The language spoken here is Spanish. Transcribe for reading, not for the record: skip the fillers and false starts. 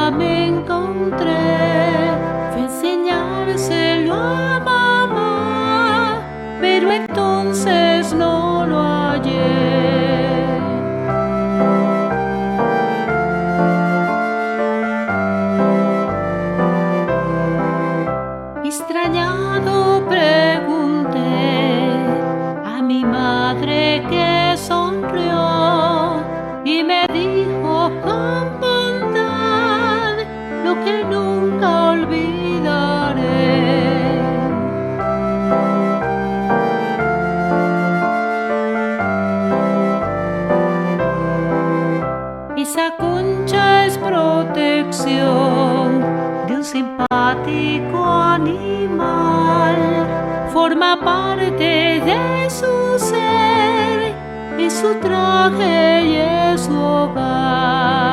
día me encontré, fue enseñárselo a mamá, pero entonces no lo hallé. Extrañado pregunté a mi madre, que sonrió y me dijo con bondad lo que nunca olvidaré. Esa concha es protección de un simpático animal, forma parte de su ser, es su traje y es su hogar.